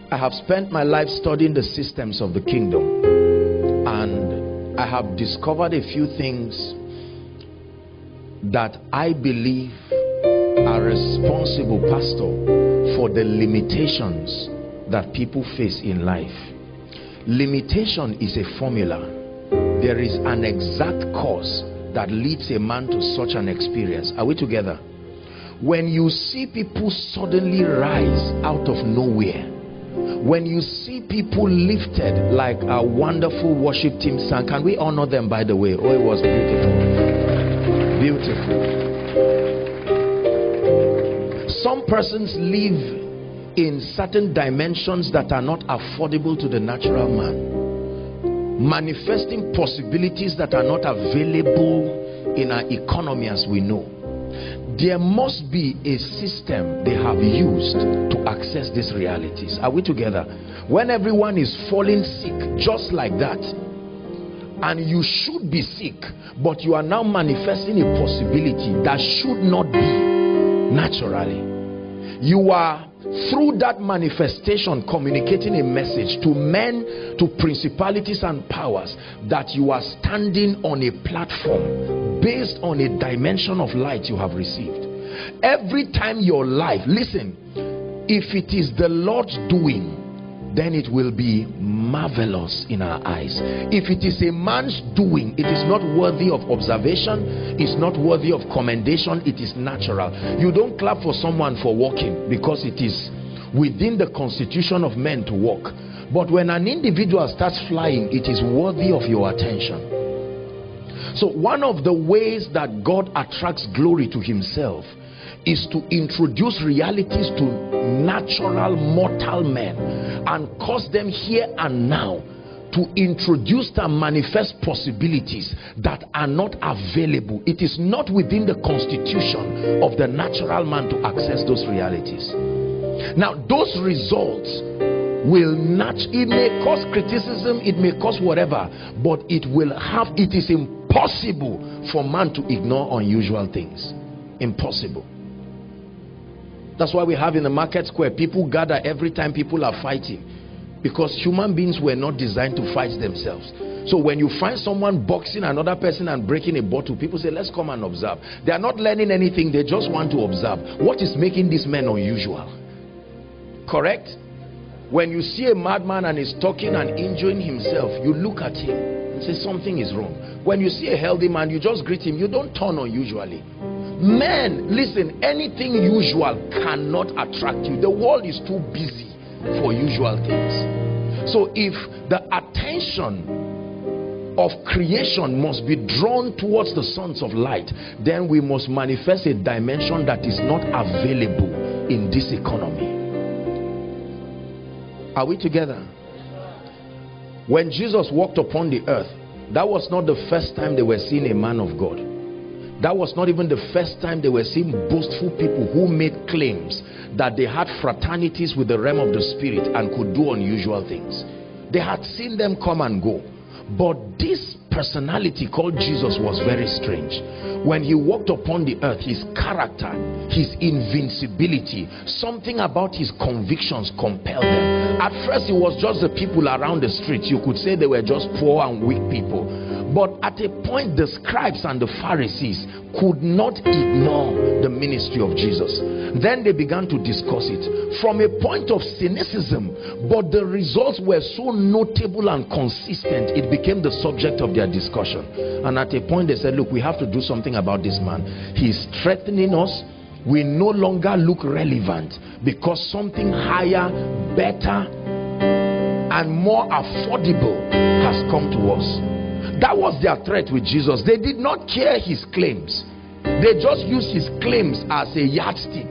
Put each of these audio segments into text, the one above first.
I have spent my life studying the systems of the kingdom, and I have discovered a few things that I believe are responsible, Pastor, for the limitations that people face in life. Limitation is a formula. There is an exact cause that leads a man to such an experience. Are we together? When you see people suddenly rise out of nowhere, when you see people lifted like a wonderful worship team sang, can we honor them, by the way? Oh, it was beautiful. Beautiful. Some persons live in certain dimensions that are not affordable to the natural man, manifesting possibilities that are not available in our economy as we know. There must be a system they have used to access these realities. Are we together? When everyone is falling sick just like that, and you should be sick, but you are now manifesting a possibility that should not be naturally. You are, through that manifestation, communicating a message to men, to principalities and powers, that you are standing on a platform based on a dimension of light you have received. Every time your life, listen, if it is the Lord's doing, then it will be marvelous in our eyes. If it is a man's doing, it is not worthy of observation, it's not worthy of commendation, it is natural. You don't clap for someone for walking because it is within the constitution of men to walk. But when an individual starts flying, it is worthy of your attention. So one of the ways that God attracts glory to himself is to introduce realities to natural mortal men and cause them here and now to introduce and manifest possibilities that are not available. It is not within the constitution of the natural man to access those realities. Now those results will it may cause criticism, it may cause whatever, but it is impossible for man to ignore unusual things. Impossible. That's why we have in the market square, people gather every time people are fighting, because human beings were not designed to fight themselves. So when you find someone boxing another person and breaking a bottle, people say, let's come and observe. They are not learning anything, they just want to observe. What is making these men unusual? Correct? When you see a madman and he's talking and injuring himself, you look at him and say something is wrong. When you see a healthy man, you just greet him. You don't turn unusually. Men, listen, anything usual cannot attract you. The world is too busy for usual things. So if the attention of creation must be drawn towards the sons of light, then we must manifest a dimension that is not available in this economy. Are we together? When Jesus walked upon the earth, that was not the first time they were seeing a man of God. That was not even the first time they were seeing boastful people who made claims that they had fraternities with the realm of the spirit and could do unusual things. They had seen them come and go. But this personality called Jesus was very strange. When he walked upon the earth, his character, his invincibility, something about his convictions compelled them. At first it was just the people around the streets. You could say they were just poor and weak people. But at a point, the scribes and the Pharisees could not ignore the ministry of Jesus. Then they began to discuss it from a point of cynicism, but the results were so notable and consistent, it became the subject of their discussion. And at a point they said, look, we have to do something about this man. He's threatening us. We no longer look relevant because something higher, better, and more affordable has come to us. That was their threat with Jesus. They did not care his claims. They just used his claims as a yardstick.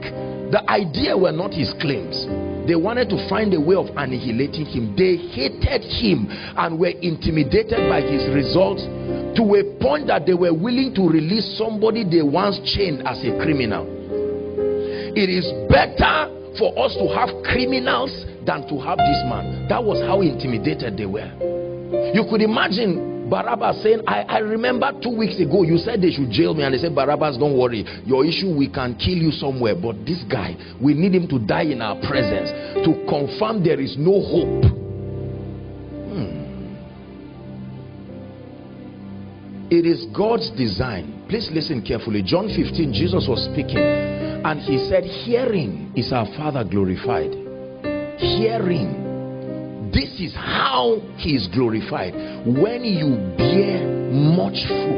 The idea were not his claims. They wanted to find a way of annihilating him. They hated him and were intimidated by his results to a point that they were willing to release somebody they once chained as a criminal. It is better for us to have criminals than to have this man. That was how intimidated they were. You could imagine Barabbas saying, I remember 2 weeks ago you said they should jail me, and they said, Barabbas, don't worry, your issue, we can kill you somewhere, but this guy, we need him to die in our presence to confirm there is no hope. It is God's design. Please listen carefully. John 15, Jesus was speaking and he said, hearing is our Father glorified. Hearing, this is how he is glorified, when you bear much fruit.